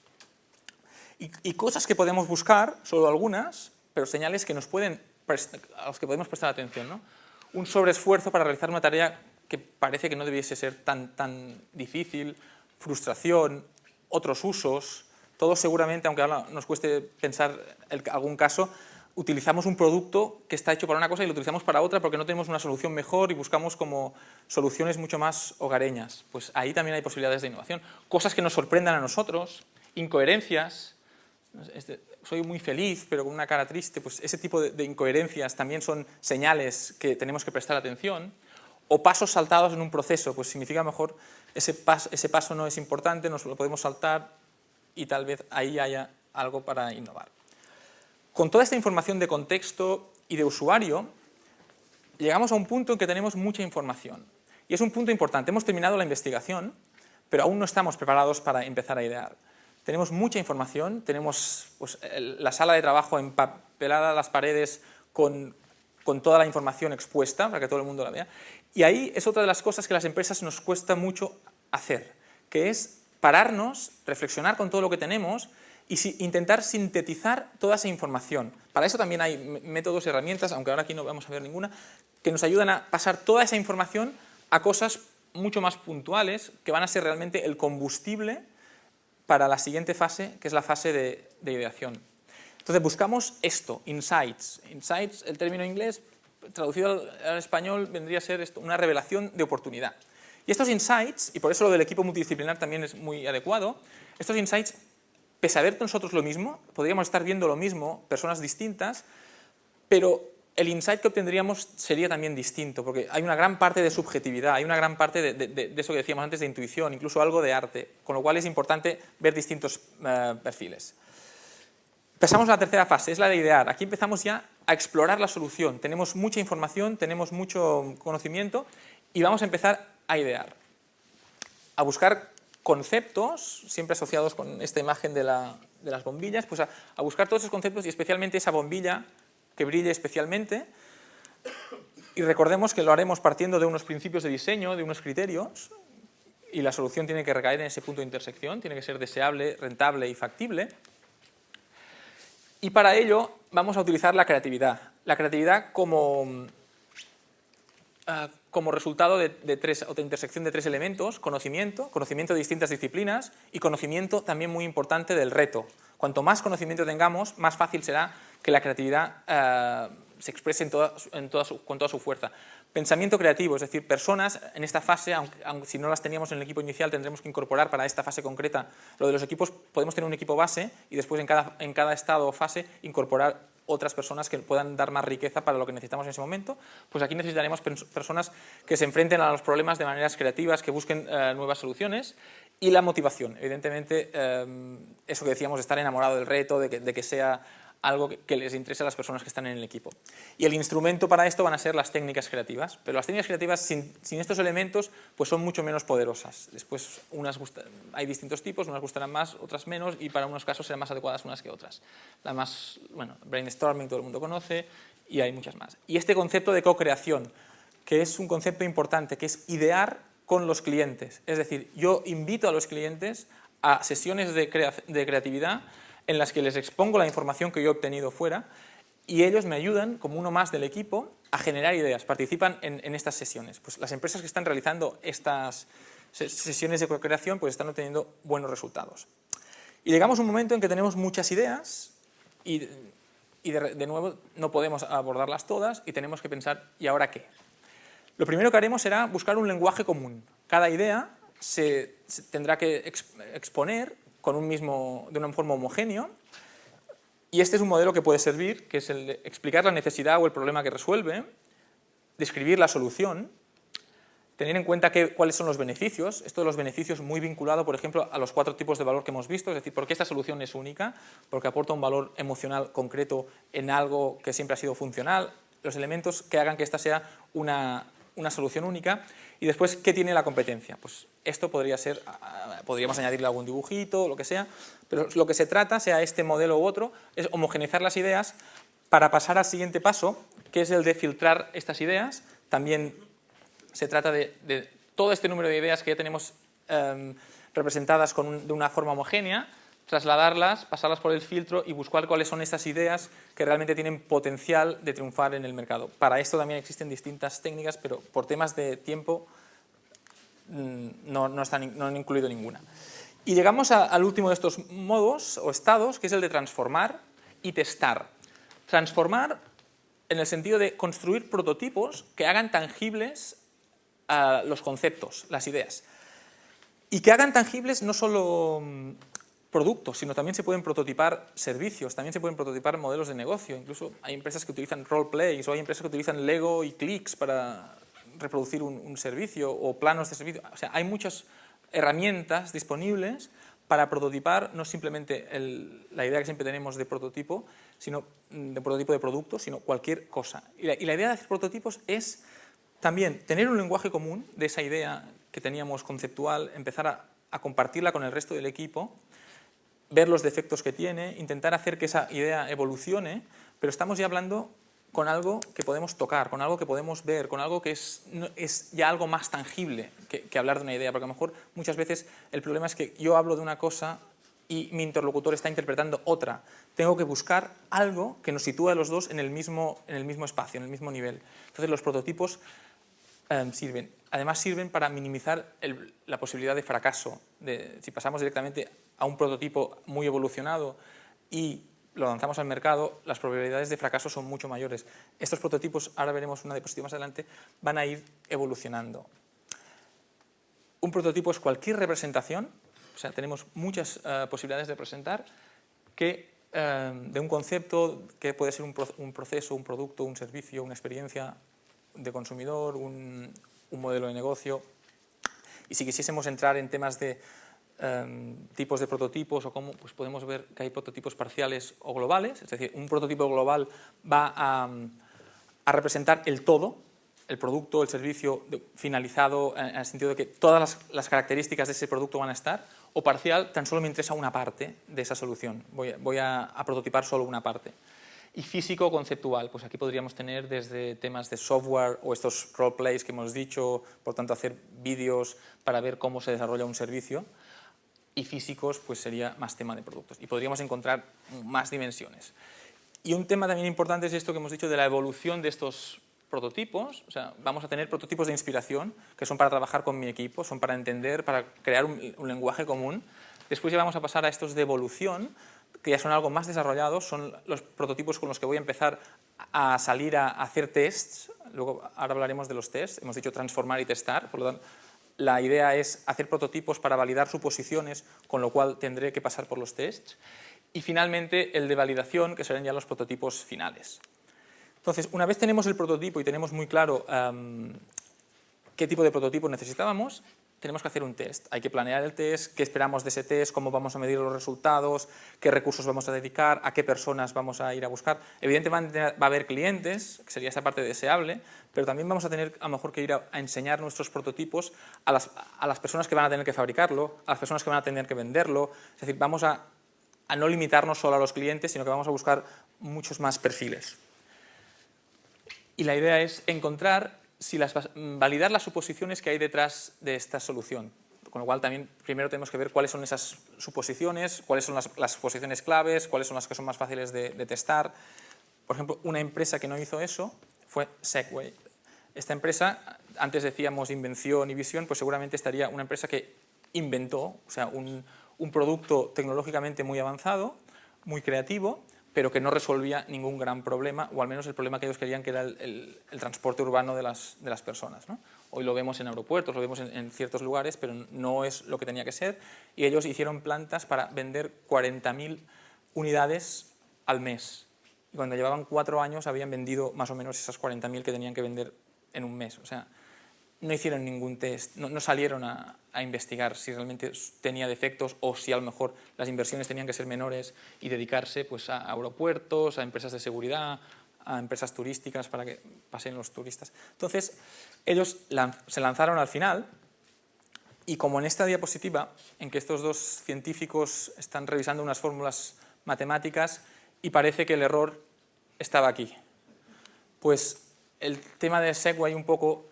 Y cosas que podemos buscar, solo algunas, pero señales que a los que podemos prestar atención, ¿no? Un sobreesfuerzo para realizar una tarea que parece que no debiese ser tan difícil, frustración, otros usos, todos seguramente, aunque ahora nos cueste pensar algún caso, utilizamos un producto que está hecho para una cosa y lo utilizamos para otra porque no tenemos una solución mejor y buscamos como soluciones mucho más hogareñas. Pues ahí también hay posibilidades de innovación. Cosas que nos sorprendan a nosotros, incoherencias. Soy muy feliz pero con una cara triste, pues ese tipo de incoherencias también son señales que tenemos que prestar atención. O pasos saltados en un proceso, pues significa mejor ese paso no es importante, nos lo podemos saltar y tal vez ahí haya algo para innovar. Con toda esta información de contexto y de usuario, llegamos a un punto en que tenemos mucha información. Y es un punto importante. Hemos terminado la investigación, pero aún no estamos preparados para empezar a idear. tenemos mucha información, tenemos pues, la sala de trabajo empapelada a las paredes con toda la información expuesta para que todo el mundo la vea. Y ahí es otra de las cosas que a las empresas nos cuesta mucho hacer, que es pararnos, reflexionar con todo lo que tenemos y intentar sintetizar toda esa información. Para eso también hay métodos y herramientas, aunque ahora aquí no vamos a ver ninguna, que nos ayudan a pasar toda esa información a cosas mucho más puntuales, que van a ser realmente el combustible para la siguiente fase, que es la fase de ideación. Entonces buscamos esto, insights. Insights, el término inglés, traducido al español, vendría a ser esto, una revelación de oportunidad. Y estos insights, y por eso lo del equipo multidisciplinar también es muy adecuado, estos insights, pese a ver nosotros lo mismo, podríamos estar viendo lo mismo, personas distintas, pero el insight que obtendríamos sería también distinto, porque hay una gran parte de subjetividad, hay una gran parte de eso que decíamos antes de intuición, incluso algo de arte, con lo cual es importante ver distintos perfiles. Pasamos a la tercera fase, es la de idear. Aquí empezamos ya a explorar la solución. Tenemos mucha información, tenemos mucho conocimiento y vamos a empezar a idear. A buscar conceptos, siempre asociados con esta imagen de las bombillas, pues a buscar todos esos conceptos y especialmente esa bombilla que brille especialmente. Y recordemos que lo haremos partiendo de unos principios de diseño, de unos criterios, y la solución tiene que recaer en ese punto de intersección, tiene que ser deseable, rentable y factible. Y para ello vamos a utilizar la creatividad. La creatividad como resultado de intersección de tres elementos: conocimiento de distintas disciplinas y conocimiento también muy importante del reto. Cuanto más conocimiento tengamos, más fácil será que la creatividad se exprese con toda su fuerza. Pensamiento creativo, es decir, personas en esta fase, aunque si no las teníamos en el equipo inicial, tendremos que incorporar para esta fase concreta lo de los equipos. Podemos tener un equipo base y después en cada estado o fase incorporar otras personas que puedan dar más riqueza para lo que necesitamos en ese momento. Pues aquí necesitaremos personas que se enfrenten a los problemas de maneras creativas, que busquen nuevas soluciones. Y la motivación, evidentemente, eso que decíamos, estar enamorado del reto, de que sea algo que les interese a las personas que están en el equipo. Y el instrumento para esto van a ser las técnicas creativas, pero las técnicas creativas sin estos elementos pues son mucho menos poderosas. Después hay distintos tipos, unas gustarán más, otras menos, y para unos casos serán más adecuadas unas que otras. La más, bueno, brainstorming todo el mundo conoce, y hay muchas más. Y este concepto de co-creación, que es un concepto importante, que es idear con los clientes. Es decir, yo invito a los clientes a sesiones de creatividad en las que les expongo la información que yo he obtenido fuera y ellos me ayudan, como uno más del equipo, a generar ideas, participan en estas sesiones. Pues las empresas que están realizando estas sesiones de co-creación pues están obteniendo buenos resultados. Y llegamos a un momento en que tenemos muchas ideas y de nuevo no podemos abordarlas todas y tenemos que pensar, ¿y ahora qué? Lo primero que haremos será buscar un lenguaje común. Cada idea se tendrá que exponer de una forma homogénea, y este es un modelo que puede servir, que es el de explicar la necesidad o el problema que resuelve, describir la solución, tener en cuenta cuáles son los beneficios. Esto de los beneficios muy vinculado, por ejemplo, a los 4 tipos de valor que hemos visto, es decir, por qué esta solución es única, porque aporta un valor emocional concreto en algo que siempre ha sido funcional, los elementos que hagan que esta sea una solución única. Y después, ¿qué tiene la competencia? Pues esto podríamos añadirle algún dibujito, lo que sea, pero lo que se trata, sea este modelo u otro, es homogeneizar las ideas para pasar al siguiente paso, que es el de filtrar estas ideas. También se trata de todo este número de ideas que ya tenemos representadas de una forma homogénea, trasladarlas, pasarlas por el filtro y buscar cuáles son estas ideas que realmente tienen potencial de triunfar en el mercado. Para esto también existen distintas técnicas, pero por temas de tiempo no han incluido ninguna. Y llegamos al último de estos modos o estados, que es el de transformar y testar. Transformar en el sentido de construir prototipos que hagan tangibles los conceptos, las ideas. Y que hagan tangibles no solo productos, sino también se pueden prototipar servicios, también se pueden prototipar modelos de negocio. Incluso hay empresas que utilizan roleplays o hay empresas que utilizan Lego y clics para reproducir un servicio o planos de servicio. O sea, hay muchas herramientas disponibles para prototipar no simplemente la idea que siempre tenemos de prototipo, sino de prototipo de producto, sino cualquier cosa. Y la idea de hacer prototipos es también tener un lenguaje común de esa idea que teníamos conceptual, empezar a compartirla con el resto del equipo ver los defectos que tiene, intentar hacer que esa idea evolucione, pero estamos ya hablando con algo que podemos tocar, con algo que podemos ver, con algo que es ya algo más tangible que hablar de una idea, porque a lo mejor muchas veces el problema es que yo hablo de una cosa y mi interlocutor está interpretando otra. Tengo que buscar algo que nos sitúe a los dos en el mismo espacio, en el mismo nivel. Entonces los prototipos sirven. Además sirven para minimizar la posibilidad de fracaso. Si pasamos directamente a un prototipo muy evolucionado y lo lanzamos al mercado, las probabilidades de fracaso son mucho mayores. Estos prototipos, ahora veremos una diapositiva más adelante, van a ir evolucionando. Un prototipo es cualquier representación, o sea, tenemos muchas posibilidades de presentar de un concepto que puede ser un proceso, un producto, un servicio, una experiencia de consumidor, un modelo de negocio. Y si quisiésemos entrar en temas de tipos de prototipos o cómo, pues podemos ver que hay prototipos parciales o globales, es decir, un prototipo global va a representar el todo, el producto, el servicio finalizado, en el sentido de que todas las características de ese producto van a estar, o parcial, tan solo me interesa una parte de esa solución, voy a prototipar solo una parte. Y físico conceptual, pues aquí podríamos tener desde temas de software o estos roleplays que hemos dicho, por tanto hacer vídeos para ver cómo se desarrolla un servicio, y físicos pues sería más tema de productos y podríamos encontrar más dimensiones. Y un tema también importante es esto que hemos dicho de la evolución de estos prototipos. O sea, vamos a tener prototipos de inspiración que son para trabajar con mi equipo, son para entender, para crear un lenguaje común. Después ya vamos a pasar a estos de evolución, que ya son algo más desarrollados, son los prototipos con los que voy a empezar a salir a hacer tests. Luego, ahora hablaremos de los tests, hemos dicho transformar y testar, por lo tanto, la idea es hacer prototipos para validar suposiciones, con lo cual tendré que pasar por los tests. Y finalmente el de validación, que serán ya los prototipos finales. Entonces, una vez tenemos el prototipo y tenemos muy claro qué tipo de prototipo necesitábamos, tenemos que hacer un test. Hay que planear el test, qué esperamos de ese test, cómo vamos a medir los resultados, qué recursos vamos a dedicar, a qué personas vamos a ir a buscar. Evidentemente va a haber clientes, que sería esa parte deseable, pero también vamos a tener a lo mejor que ir a enseñar nuestros prototipos a las personas que van a tener que fabricarlo, a las personas que van a tener que venderlo. Es decir, vamos a no limitarnos solo a los clientes, sino que vamos a buscar muchos más perfiles. Y la idea es encontrar, validar las suposiciones que hay detrás de esta solución. Con lo cual también primero tenemos que ver cuáles son esas suposiciones, cuáles son las suposiciones claves, cuáles son las que son más fáciles de testar. Por ejemplo, una empresa que no hizo eso fue Segway. Esta empresa, antes decíamos invención y visión, pues seguramente estaría una empresa que inventó, o sea, un producto tecnológicamente muy avanzado, muy creativo, pero que no resolvía ningún gran problema, o al menos el problema que ellos querían, que era el transporte urbano de las personas, ¿no? Hoy lo vemos en aeropuertos, lo vemos en ciertos lugares, pero no es lo que tenía que ser, y ellos hicieron plantas para vender 40.000 unidades al mes. Y cuando llevaban 4 años habían vendido más o menos esas 40.000 que tenían que vender en un mes. O sea, no hicieron ningún test, no salieron a investigar si realmente tenía defectos o si a lo mejor las inversiones tenían que ser menores y dedicarse pues, a aeropuertos, a empresas de seguridad, a empresas turísticas para que pasen los turistas. Entonces, ellos se lanzaron al final y como en esta diapositiva, en que estos dos científicos están revisando unas fórmulas matemáticas y parece que el error estaba aquí. Pues el tema de Segway un poco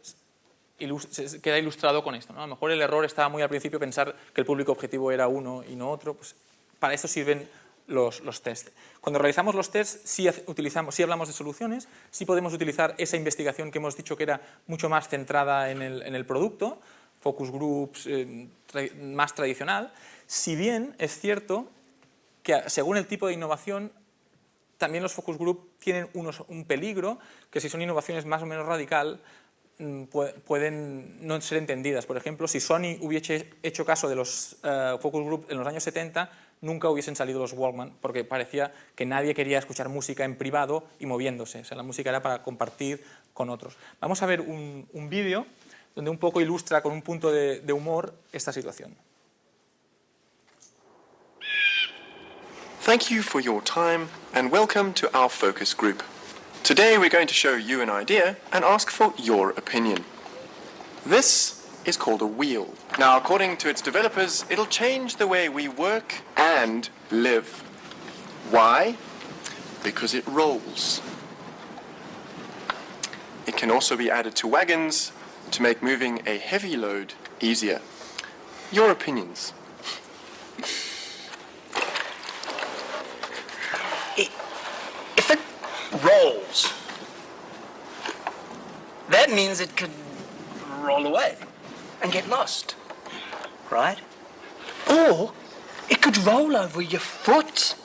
queda ilustrado con esto, ¿no? A lo mejor el error estaba muy al principio, pensar que el público objetivo era uno y no otro. Pues para eso sirven los tests. Cuando realizamos los tests, sí hablamos de soluciones, sí podemos utilizar esa investigación que hemos dicho que era mucho más centrada en el producto, focus groups, más tradicional, si bien es cierto que según el tipo de innovación, también los focus group tienen un peligro, que si son innovaciones más o menos radical, pueden no ser entendidas. Por ejemplo, si Sony hubiese hecho caso de los focus group en los años 70, nunca hubiesen salido los Walkman, porque parecía que nadie quería escuchar música en privado y moviéndose. O sea, la música era para compartir con otros. Vamos a ver un vídeo donde un poco ilustra con un punto de humor esta situación. Thank you for your time and welcome to our focus group. Today we're going to show you an idea and ask for your opinion. This is called a wheel. Now, according to its developers, it'll change the way we work and live. Why? Because it rolls. It can also be added to wagons to make moving a heavy load easier. Your opinions? If it rolls, that means it could roll away and get lost, right? Or it could roll over your foot.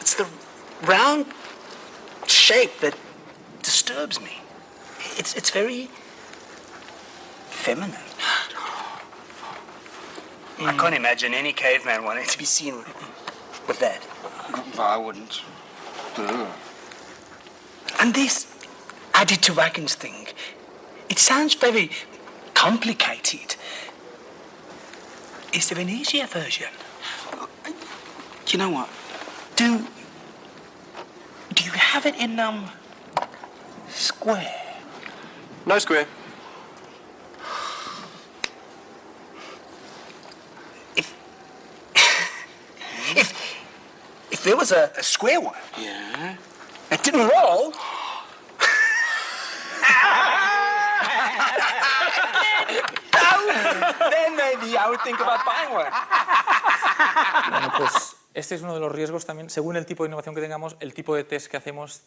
It's the round shape that disturbs me. It's very feminine. I can't imagine any caveman wanting to be seen with that. I wouldn't. And this added to wagons thing, it sounds very complicated. Is there an easier version? You know what? Do you have it in square? No square. If there was a square one, Yeah? it didn't roll. Then maybe I would think about buying one. Bueno, pues este es uno de los riesgos también, según el tipo de innovación que tengamos, el tipo de test que hacemos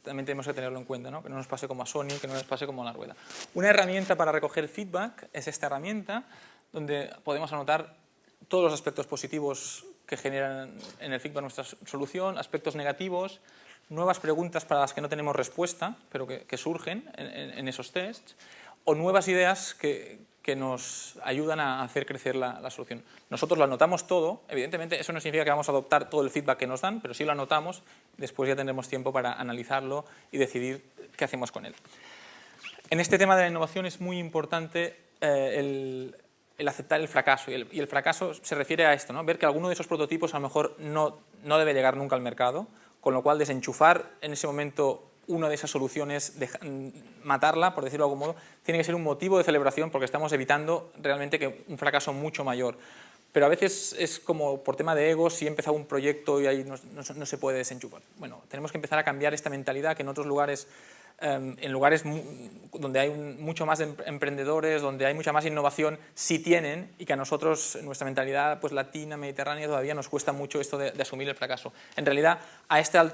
también tenemos que tenerlo en cuenta, ¿no? Que no nos pase como a Sony, que no nos pase como a la rueda. Una herramienta para recoger feedback es esta herramienta, donde podemos anotar todos los aspectos positivos que generan en el feedback nuestra solución, aspectos negativos, nuevas preguntas para las que no tenemos respuesta, pero que surgen en esos tests, o nuevas ideas que nos ayudan a hacer crecer la solución. Nosotros lo anotamos todo, evidentemente eso no significa que vamos a adoptar todo el feedback que nos dan, pero sí lo anotamos, después ya tendremos tiempo para analizarlo y decidir qué hacemos con él. En este tema de la innovación es muy importante el aceptar el fracaso, y el fracaso se refiere a esto, ¿no? Ver que alguno de esos prototipos a lo mejor no debe llegar nunca al mercado, con lo cual desenchufar en ese momento una de esas soluciones, matarla, por decirlo de algún modo, tiene que ser un motivo de celebración porque estamos evitando realmente que un fracaso mucho mayor. Pero a veces es como por tema de ego, si he empezado un proyecto y ahí no se puede desenchufar. Bueno, tenemos que empezar a cambiar esta mentalidad que en otros lugares, en lugares donde hay mucho más emprendedores, donde hay mucha más innovación, sí tienen, y que a nosotros, nuestra mentalidad pues latina, mediterránea, todavía nos cuesta mucho esto de asumir el fracaso. En realidad,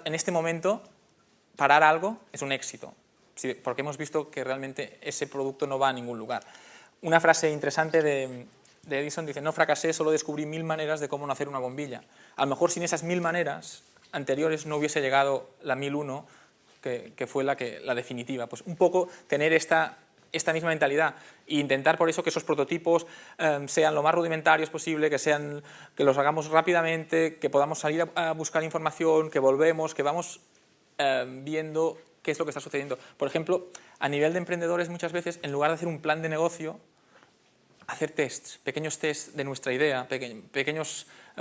en este momento, parar algo es un éxito, porque hemos visto que realmente ese producto no va a ningún lugar. Una frase interesante de Edison dice: no fracasé, solo descubrí 1000 maneras de cómo no hacer una bombilla. A lo mejor sin esas 1000 maneras anteriores no hubiese llegado la 1001, que fue la definitiva. Pues un poco tener esta misma mentalidad e intentar por eso que esos prototipos sean lo más rudimentarios posible, que los hagamos rápidamente, que podamos salir a buscar información, que volvemos, que vamos viendo qué es lo que está sucediendo. Por ejemplo, a nivel de emprendedores muchas veces, en lugar de hacer un plan de negocio, hacer tests, pequeños tests de nuestra idea,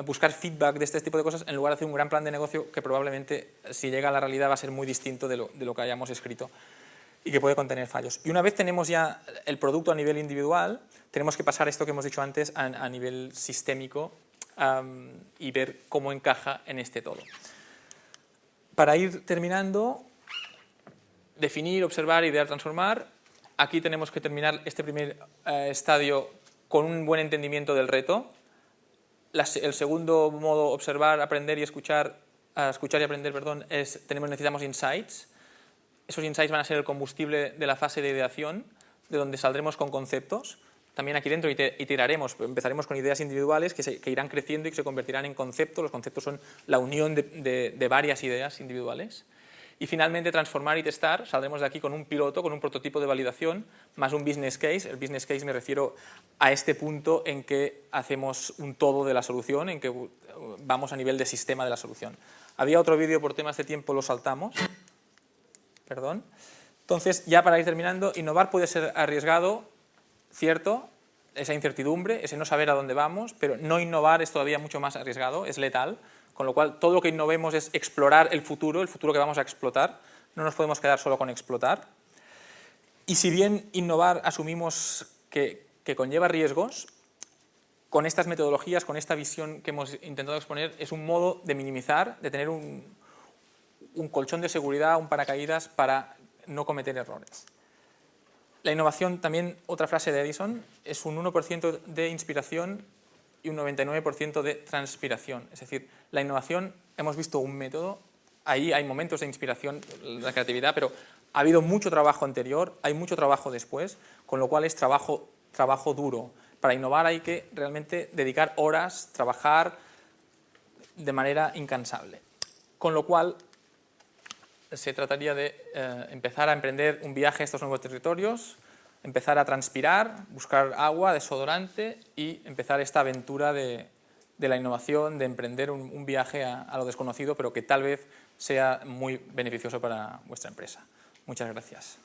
buscar feedback de este tipo de cosas, en lugar de hacer un gran plan de negocio que probablemente, si llega a la realidad, va a ser muy distinto de lo que hayamos escrito y que puede contener fallos. Y una vez tenemos ya el producto a nivel individual, tenemos que pasar esto que hemos dicho antes a nivel sistémico y ver cómo encaja en este todo. Para ir terminando, definir, observar, idear, transformar. Aquí tenemos que terminar este primer estadio con un buen entendimiento del reto. El segundo modo, observar, aprender y escuchar y aprender, perdón, necesitamos insights. Esos insights van a ser el combustible de la fase de ideación, de donde saldremos con conceptos. También aquí dentro iteraremos, empezaremos con ideas individuales que irán creciendo y que se convertirán en conceptos. Los conceptos son la unión de varias ideas individuales. Y finalmente, transformar y testar. Saldremos de aquí con un piloto, con un prototipo de validación, más un business case. El business case me refiero a este punto en que hacemos un todo de la solución, en que vamos a nivel de sistema de la solución. Había otro vídeo, por temas de tiempo lo saltamos. Perdón. Entonces, ya para ir terminando, innovar puede ser arriesgado, cierto, esa incertidumbre, ese no saber a dónde vamos, pero no innovar es todavía mucho más arriesgado, es letal, con lo cual todo lo que innovemos es explorar el futuro que vamos a explotar, no nos podemos quedar solo con explotar. Y si bien innovar asumimos que conlleva riesgos, con estas metodologías, con esta visión que hemos intentado exponer, es un modo de minimizar, de tener un colchón de seguridad, un paracaídas para no cometer errores. La innovación, también otra frase de Edison, es un 1% de inspiración y un 99% de transpiración. Es decir, la innovación, hemos visto un método, ahí hay momentos de inspiración, la creatividad, pero ha habido mucho trabajo anterior, hay mucho trabajo después, con lo cual es trabajo duro. Para innovar hay que realmente dedicar horas, trabajar de manera incansable. Con lo cual, se trataría de empezar a emprender un viaje a estos nuevos territorios, empezar a transpirar, buscar agua, desodorante y empezar esta aventura de la innovación, de emprender un viaje a lo desconocido, pero que tal vez sea muy beneficioso para vuestra empresa. Muchas gracias.